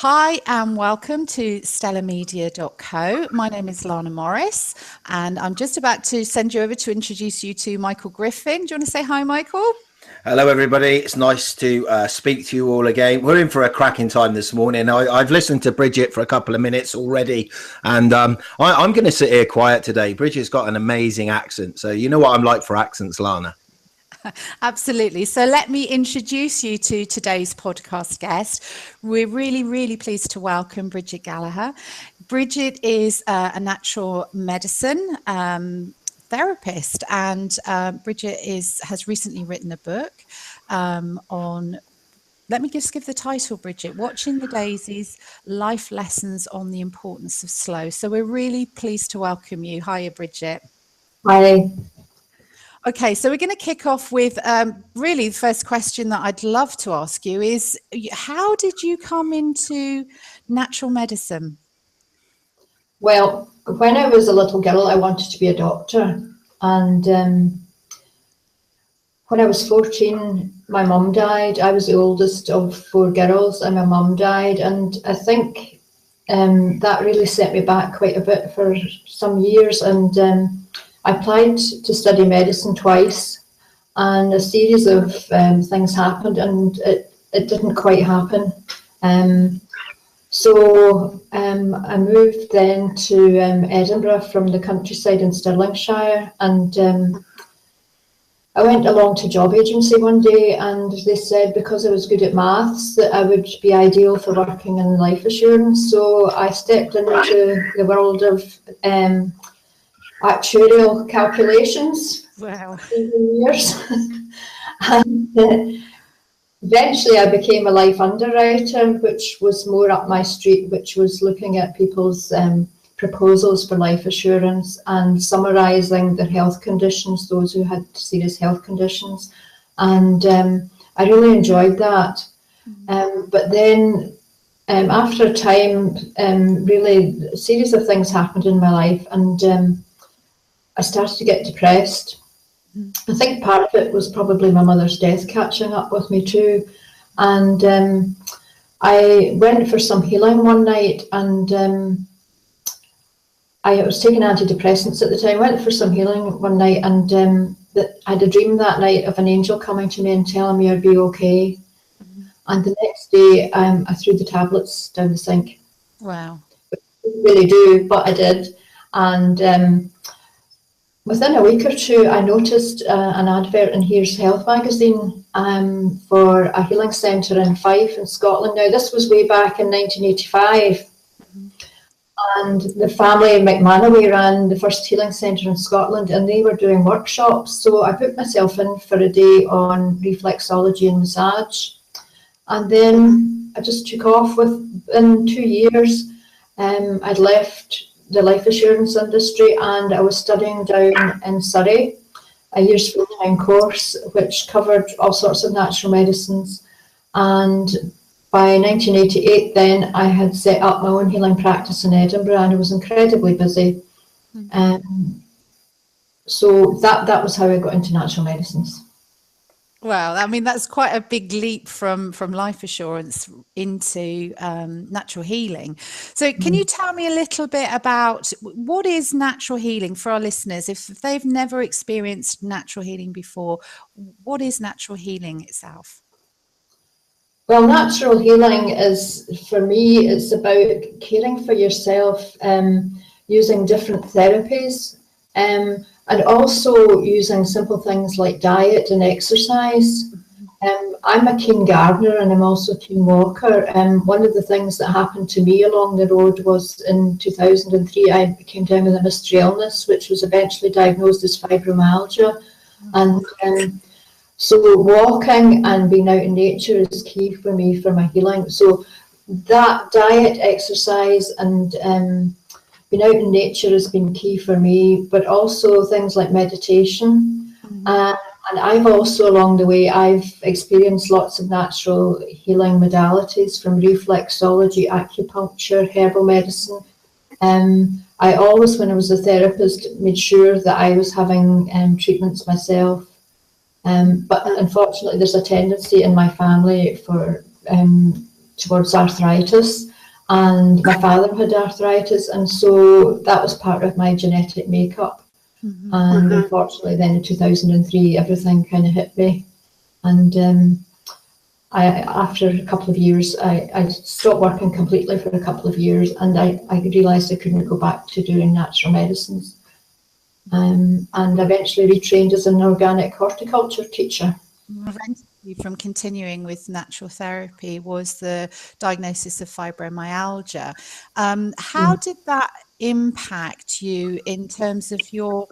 Hi and welcome to stellarmedia.co. My name is Lana Morris and I'm just about to send you over to introduce you to Michael Griffin. Do you want to say hi, Michael? Hello, everybody. It's nice to speak to you all again. We're in for a cracking time this morning. I've listened to Brigid for a couple of minutes already, and I'm going to sit here quiet today. Brigid's got an amazing accent, so you know what I'm like for accents, Lana. Absolutely. So let me introduce you to today's podcast guest. We're really pleased to welcome Brigid Gallagher. Brigid is a natural medicine therapist, and Brigid has recently written a book on, let me just give the title, Brigid, Watching the Daisies, Life Lessons on the Importance of Slow. So we're really pleased to welcome you. Hiya, Brigid. Hi. Okay, so we're going to kick off with really the first question that I'd love to ask you is, how did you come into natural medicine? Well, when I was a little girl, I wanted to be a doctor. And when I was 14, my mum died. I was the oldest of 4 girls and my mum died. And I think that really set me back quite a bit for some years. And I applied to study medicine twice, and a series of things happened, and it didn't quite happen. So I moved then to Edinburgh from the countryside in Stirlingshire, and I went along to a job agency one day, and they said because I was good at maths that I would be ideal for working in life assurance. So I stepped into the world of actuarial calculations. Wow. For years. And eventually I became a life underwriter, which was more up my street, which was looking at people's proposals for life assurance and summarising their health conditions, those who had serious health conditions. And I really enjoyed that. But then after a time, really a series of things happened in my life, and I started to get depressed. I think part of it was probably my mother's death catching up with me too. And I went for some healing one night, and I was taking antidepressants at the time. I went for some healing one night, and I had a dream that night of an angel coming to me and telling me I'd be okay. And the next day I threw the tablets down the sink. Wow. I didn't really do, but I did. And within a week or two, I noticed an advert in Here's Health magazine for a healing centre in Fife in Scotland. Now, this was way back in 1985. And the family in McManaway ran the first healing centre in Scotland, and they were doing workshops. So I put myself in for a day on reflexology and massage. And then I just took off. Within 2 years, I'd left the life assurance industry, and I was studying down in Surrey, a year's full-time course which covered all sorts of natural medicines. And by 1988 then I had set up my own healing practice in Edinburgh, and I was incredibly busy. So that was how I got into natural medicines. Well, I mean, that's quite a big leap from life assurance into natural healing. So can you tell me a little bit about what is natural healing for our listeners? If they've never experienced natural healing before, what is natural healing itself? Well, natural healing is, for me, it's about caring for yourself, using different therapies, and also using simple things like diet and exercise. I'm a keen gardener, and I'm also a keen walker. One of the things that happened to me along the road was in 2003, I came down with a mystery illness, which was eventually diagnosed as fibromyalgia. And so walking and being out in nature is key for me for my healing. So that diet, exercise, and being out in nature has been key for me, but also things like meditation. And I've also, along the way, I've experienced lots of natural healing modalities, from reflexology, acupuncture, herbal medicine. I always, when I was a therapist, made sure that I was having treatments myself. But unfortunately, there's a tendency in my family for towards arthritis. and my father had arthritis, and so that was part of my genetic makeup. And unfortunately, then in 2003, everything kind of hit me, and after a couple of years, I stopped working completely for a couple of years, and I realised I couldn't go back to doing natural medicines, and eventually retrained as an organic horticulture teacher. Prevented you from continuing with natural therapy was the diagnosis of fibromyalgia. How did that impact you in terms of your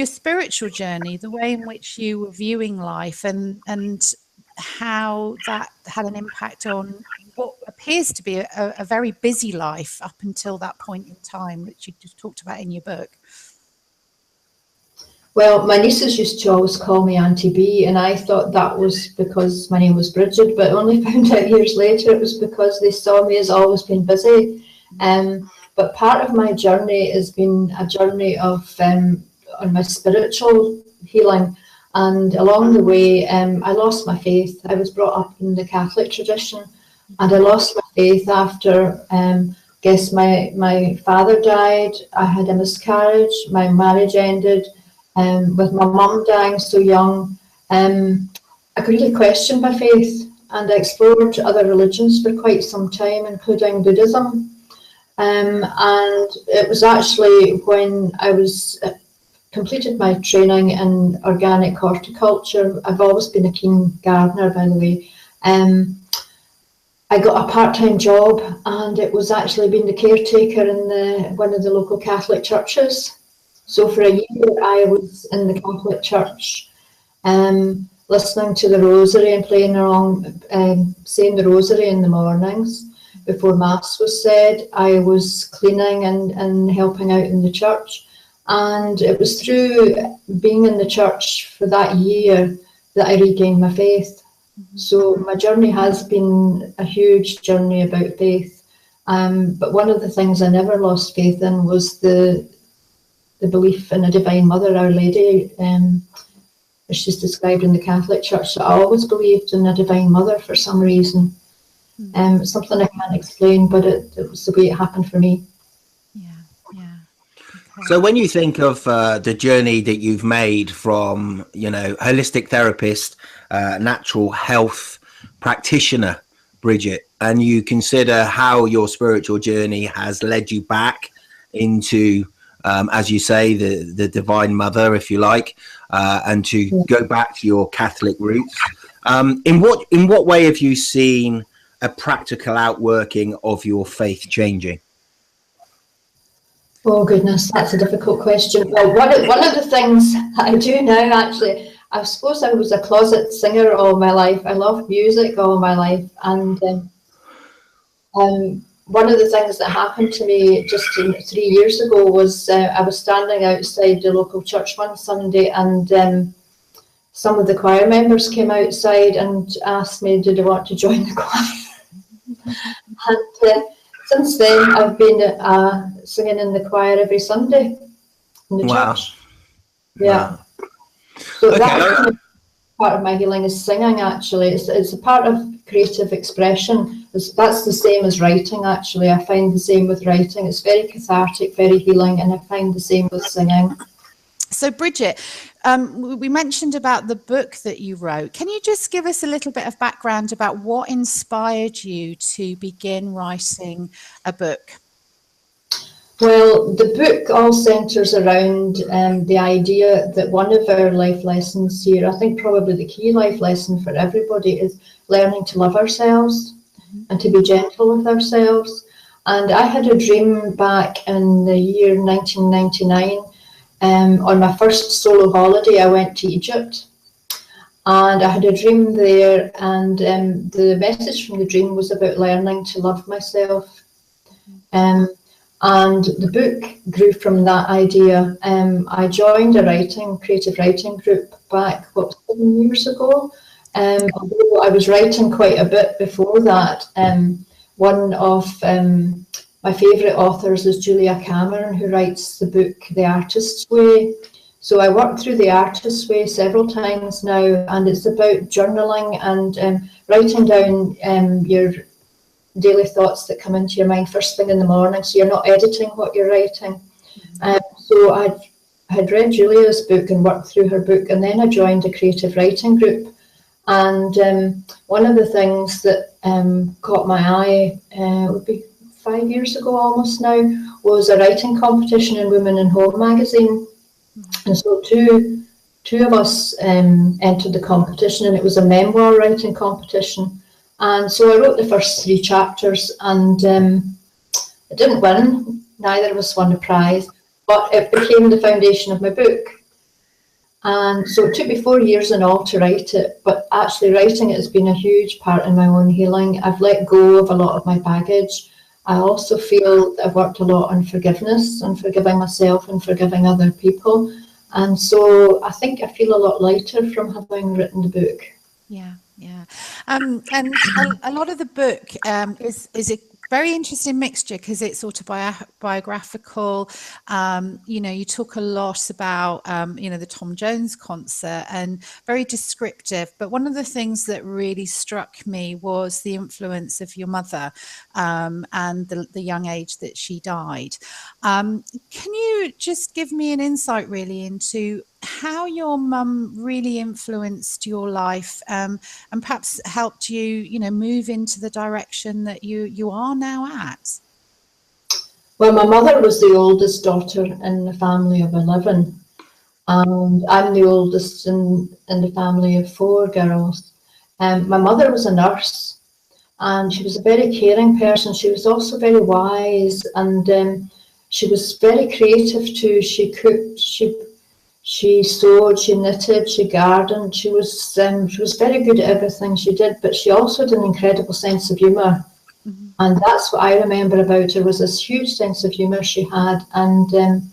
spiritual journey, the way in which you were viewing life, and how that had an impact on what appears to be a very busy life up until that point in time, which you just talked about in your book? Well, my nieces used to always call me Auntie B, and I thought that was because my name was Brigid, but only found out years later it was because they saw me as always being busy. But part of my journey has been a journey of on my spiritual healing, and along the way I lost my faith. I was brought up in the Catholic tradition, and I lost my faith after my father died. I had a miscarriage, my marriage ended, with my mum dying so young. I could really question my faith, and I explored other religions for quite some time, including Buddhism. And it was actually when I was completed my training in organic horticulture. I've always been a keen gardener, by the way. I got a part-time job, and it was actually being the caretaker in one of the local Catholic churches. So for a year I was in the Catholic church, listening to the rosary and playing along, saying the rosary in the mornings. Before Mass was said, I was cleaning and helping out in the church. And it was through being in the church for that year that I regained my faith. So my journey has been a huge journey about faith. But one of the things I never lost faith in was the belief in a Divine Mother, Our Lady, as she's described in the Catholic Church. So I always believed in a Divine Mother for some reason. Something I can't explain, but it was the way it happened for me. Yeah. Okay. So when you think of the journey that you've made from, holistic therapist, natural health practitioner, Brigid, and you consider how your spiritual journey has led you back into, as you say, the Divine Mother, if you like, and to go back to your Catholic roots, in what way have you seen a practical outworking of your faith changing? Oh goodness, that's a difficult question. Well, one of the things that I do now, actually, I suppose I was a closet singer all my life. I loved music all my life, and one of the things that happened to me just 3 years ago was I was standing outside the local church one Sunday, and some of the choir members came outside and asked me, did I want to join the choir? And since then, I've been singing in the choir every Sunday in the church. Yeah. Wow. So that's part of my healing is singing, actually. It's a part of creative expression. That's the same as writing, actually. I find the same with writing. It's very cathartic, very healing, and I find the same with singing. So, Brigid, we mentioned about the book that you wrote. Can you just give us a little bit of background about what inspired you to begin writing a book? Well, the book all centres around the idea that one of our life lessons here, I think probably the key life lesson for everybody, is learning to love ourselves and to be gentle with ourselves. And I had a dream back in the year 1999. On my first solo holiday, I went to Egypt, and I had a dream there, and the message from the dream was about learning to love myself. And the book grew from that idea. I joined a creative writing group back, 7 years ago. Although I was writing quite a bit before that. One of my favourite authors is Julia Cameron, who writes the book The Artist's Way. So I worked through The Artist's Way several times now, and it's about journaling and writing down daily thoughts that come into your mind first thing in the morning, so you're not editing what you're writing. So I had read Julia's book and worked through her book, and then I joined a creative writing group. And one of the things that caught my eye, would be 5 years ago almost now, was a writing competition in Women in Home magazine. And so two of us entered the competition, and it was a memoir writing competition. And so I wrote the first 3 chapters, and it didn't win, neither of us won a prize, but it became the foundation of my book. And so it took me 4 years in all to write it, but actually writing it has been a huge part in my own healing. I've let go of a lot of my baggage. I also feel that I've worked a lot on forgiveness and forgiving myself and forgiving other people. And so I think I feel a lot lighter from having written the book. Yeah, yeah. And a lot of the book is a very interesting mixture, because it's autobiographical. You talk a lot about, the Tom Jones concert, and very descriptive. But one of the things that really struck me was the influence of your mother and the young age that she died. Can you just give me an insight really into how your mum really influenced your life, and perhaps helped you, move into the direction that you are now at? Well, my mother was the oldest daughter in the family of 11, and I'm the oldest in the family of 4 girls. My mother was a nurse, and she was a very caring person. She was also very wise, and she was very creative too. She cooked, she sewed, she knitted, she gardened. She was very good at everything she did, but she also had an incredible sense of humour. Mm-hmm. And that's what I remember about her, was this huge sense of humour she had. And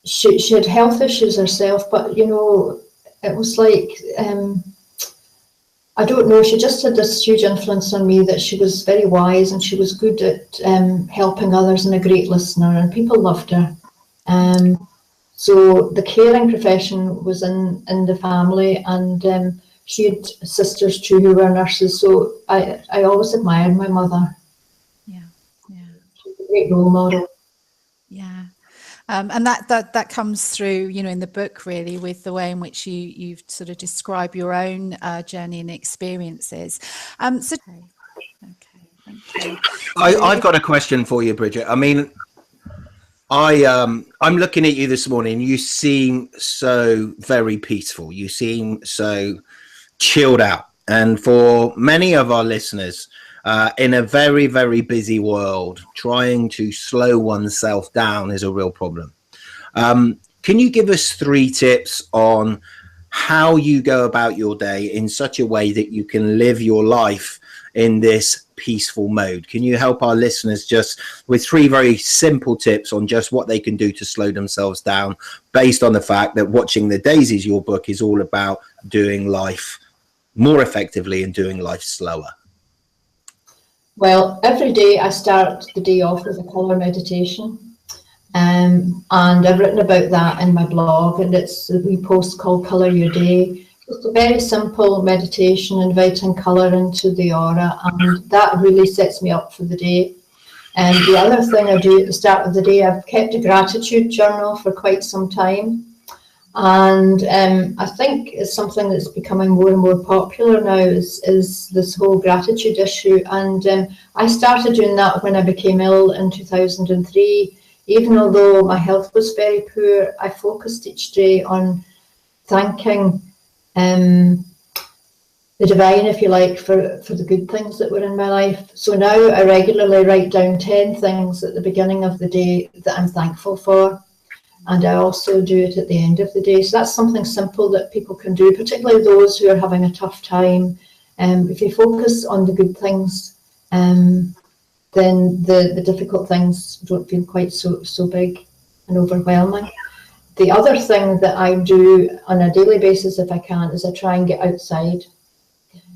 she had health issues herself, but, it was like, I don't know, she just had this huge influence on me, that she was very wise and she was good at helping others and a great listener, and people loved her. So the caring profession was in the family, and she had sisters too who were nurses. So I always admired my mother. Yeah, yeah. She's a great role model. Yeah. And that comes through, in the book, really, with the way in which you sort of describe your own journey and experiences. Okay, thank you. I've got a question for you, Brigid. I mean, I'm looking at you this morning. You seem so very peaceful. You seem so chilled out. And for many of our listeners, in a very, very busy world, trying to slow oneself down is a real problem. Can you give us 3 tips on how you go about your day in such a way that you can live your life in this peaceful mode? Can you help our listeners just with 3 very simple tips on just what they can do to slow themselves down, based on the fact that watching the Daisies, your book, is all about doing life more effectively and doing life slower? Well, every day I start the day off with a colour meditation, and I've written about that in my blog, and it's a wee post called Colour Your Day. It's a very simple meditation, inviting colour into the aura, and that really sets me up for the day. And the other thing I do at the start of the day, I've kept a gratitude journal for quite some time, and I think it's something that's becoming more and more popular now, is this whole gratitude issue. And I started doing that when I became ill in 2003. Even although my health was very poor, I focused each day on thanking the divine, if you like, for the good things that were in my life. So now I regularly write down 10 things at the beginning of the day that I'm thankful for. And I also do it at the end of the day. So that's something simple that people can do, particularly those who are having a tough time. If you focus on the good things, then the difficult things don't feel quite so big and overwhelming. The other thing that I do on a daily basis, if I can, is I try and get outside.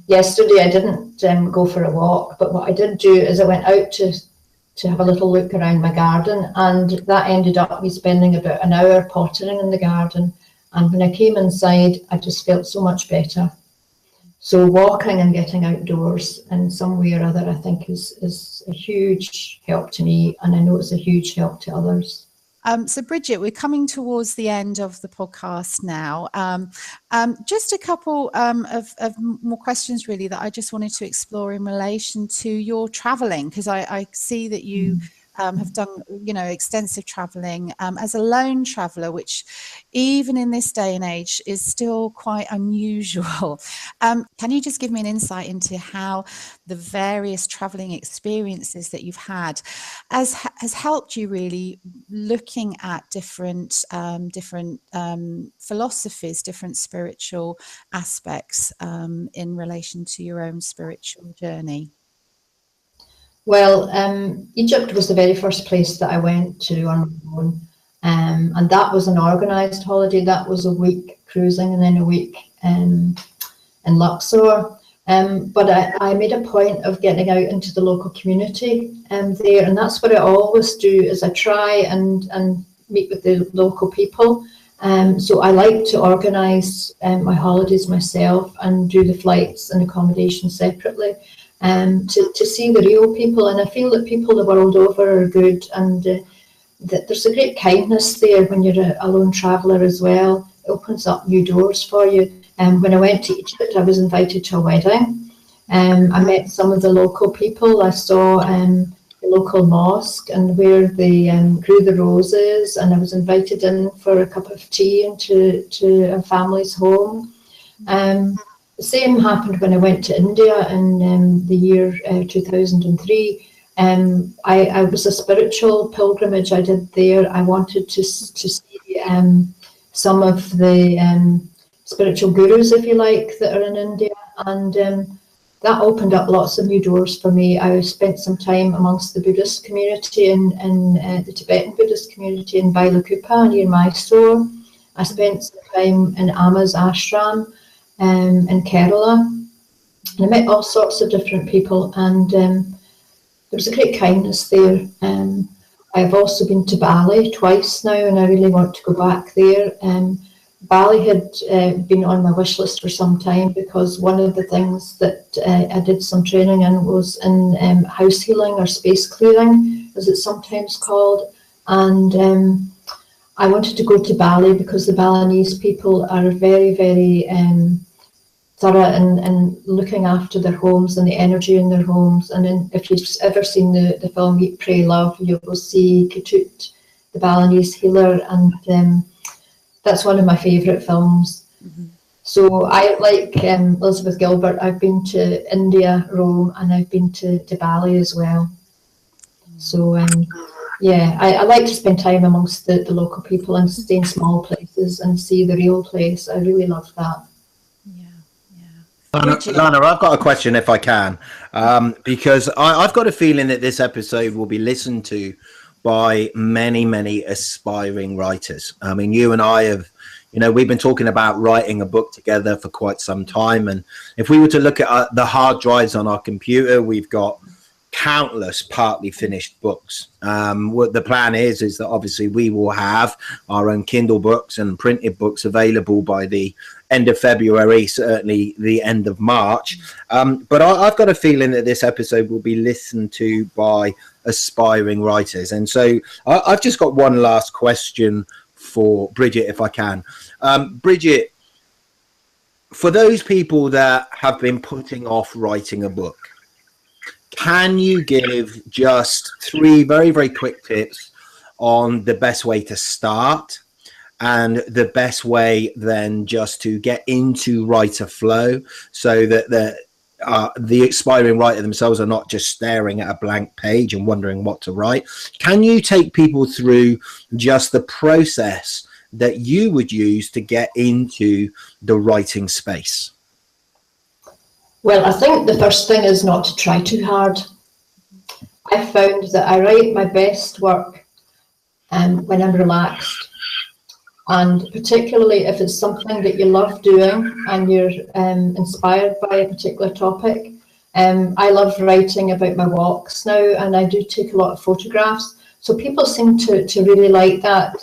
Yesterday I didn't go for a walk, but what I did do is I went out to have a little look around my garden, and that ended up me spending about an hour pottering in the garden. And when I came inside, I just felt so much better. So walking and getting outdoors in some way or other, I think is a huge help to me, and I know it's a huge help to others. So Brigid, we're coming towards the end of the podcast now. Just a couple of more questions really that I just wanted to explore in relation to your traveling, because I see that you have done, extensive traveling as a lone traveler, which even in this day and age is still quite unusual. Can you just give me an insight into how the various traveling experiences that you've had has helped you really looking at different philosophies, different spiritual aspects in relation to your own spiritual journey? Well, Egypt was the very first place that I went to on my own, and that was an organised holiday. That was a week cruising and then a week in Luxor. But I made a point of getting out into the local community there, and that's what I always do, is I try and meet with the local people. So I like to organise my holidays myself and do the flights and accommodation separately, to see the real people. And I feel that people the world over are good, and that there's a great kindness there when you're a lone traveller as well. It opens up new doors for you. When I went to Egypt, I was invited to a wedding. I met some of the local people. I saw the local mosque and where they grew the roses, and I was invited in for a cup of tea into a family's home. The same happened when I went to India in the year 2003. I was a spiritual pilgrimage I did there. I wanted to see some of the spiritual gurus, if you like, that are in India, and that opened up lots of new doors for me. I spent some time amongst the Buddhist community in the Tibetan Buddhist community in Bailakupa near Mysore. I spent some time in Amma's ashram in Kerala, and I met all sorts of different people, and there was a great kindness there. I've also been to Bali twice now, and I really want to go back there. Bali had been on my wish list for some time, because one of the things that I did some training in was in house healing, or space clearing, as it's sometimes called. And I wanted to go to Bali because the Balinese people are very, very thorough in looking after their homes and the energy in their homes. And then if you've ever seen the film Eat, Pray, Love, you will see Ketut, the Balinese healer, and that's one of my favourite films. Mm-hmm. So I, like Elizabeth Gilbert, I've been to India, Rome, and I've been to Bali as well. So yeah, I like to spend time amongst the local people and stay in small places and see the real place. I really love that. Lana, I've got a question, if I can, because I've got a feeling that this episode will be listened to by many, many aspiring writers. I mean, you and I have, we've been talking about writing a book together for quite some time. And if we were to look at the hard drives on our computer, we've got countless partly finished books. What the plan is that obviously we will have our own Kindle books and printed books available by the end of February, certainly the end of March. But I've got a feeling that this episode will be listened to by aspiring writers. And so I've just got one last question for Brigid, if I can. Brigid, for those people that have been putting off writing a book, can you give just 3 very, very quick tips on the best way to start and the best way then just to get into writer flow, so that the aspiring writer themselves are not just staring at a blank page and wondering what to write? Can you take people through just the process that you would use to get into the writing space? Well, I think the first thing is not to try too hard. I found that I write my best work when I'm relaxed, and particularly if it's something that you love doing and you're inspired by a particular topic. I love writing about my walks now, and I do take a lot of photographs. So people seem to really like that,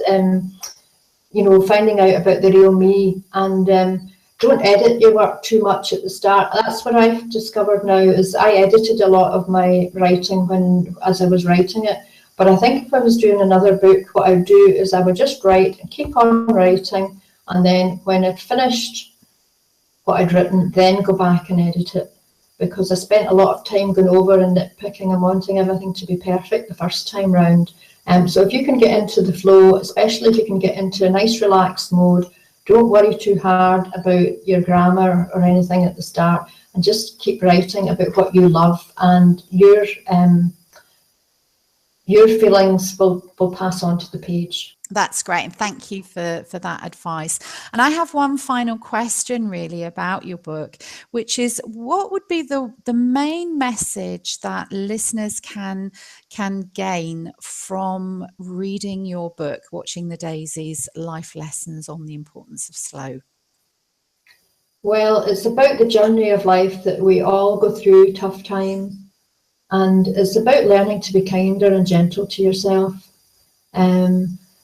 finding out about the real me. And don't edit your work too much at the start. That's what I've discovered now, is I edited a lot of my writing as I was writing it. But I think if I was doing another book, what I would do is I would just write and keep on writing. And then when I'd finished what I'd written, then go back and edit it. Because I spent a lot of time going over and nitpicking and wanting everything to be perfect the first time round. So if you can get into the flow, especially if you can get into a nice relaxed mode, don't worry too hard about your grammar or anything at the start, and just keep writing about what you love, and your feelings will pass on to the page. That's great. And thank you for that advice. And I have one final question really about your book, which is, what would be the main message that listeners can gain from reading your book, Watching the Daisies, Life Lessons on the Importance of Slow? Well, it's about the journey of life, that we all go through tough times. And it's about learning to be kinder and gentle to yourself,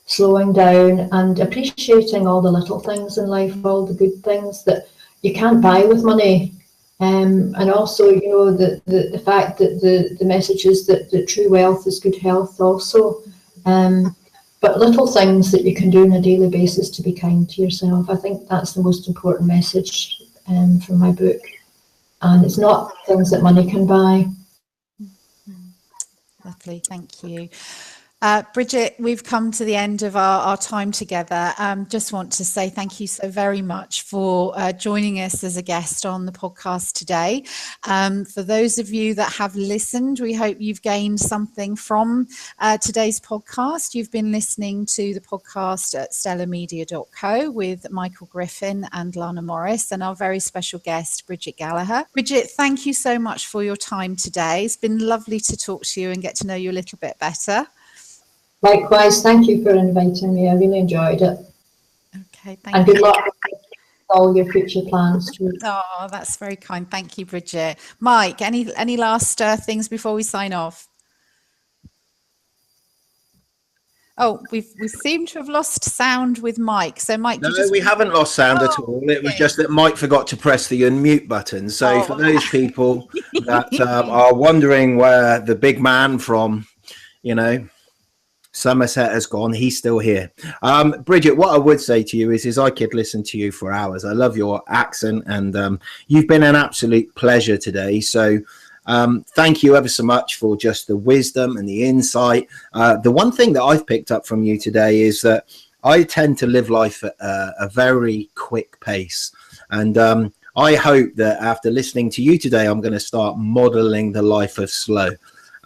slowing down and appreciating all the little things in life, all the good things that you can't buy with money. And also, you know, the fact that the message is that the true wealth is good health also. But little things that you can do on a daily basis to be kind to yourself. I think that's the most important message from my book. And it's not things that money can buy. Lovely, thank you. Brigid, we've come to the end of our time together. Just want to say thank you so very much for joining us as a guest on the podcast today. For those of you that have listened, we hope you've gained something from today's podcast. You've been listening to the podcast at stellarmedia.co with Michael Griffin and Lana Morris, and our very special guest, Brigid Gallagher. Brigid, thank you so much for your time today. It's been lovely to talk to you and get to know you a little bit better. Likewise, thank you for inviting me. I really enjoyed it. Okay, thank you. And good luck with all your future plans too. Oh, that's very kind. Thank you, Brigid. Mike, any last things before we sign off? Oh, we seem to have lost sound with Mike. So, Mike, no, we haven't lost sound at all. It was just that Mike forgot to press the unmute button. So, for those people that are wondering where the big man from, Somerset has gone, he's still here. Brigid, what I would say to you is I could listen to you for hours. I love your accent, and you've been an absolute pleasure today. So thank you ever so much for just the wisdom and the insight. The one thing that I've picked up from you today is that I tend to live life at a very quick pace. And I hope that after listening to you today, I'm going to start modeling the life of slow.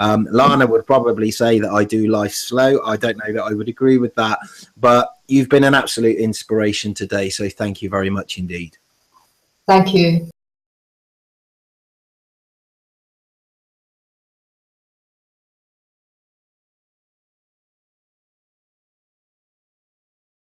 Lana would probably say that I do life slow. I don't know that I would agree with that, but you've been an absolute inspiration today. So thank you very much indeed. Thank you.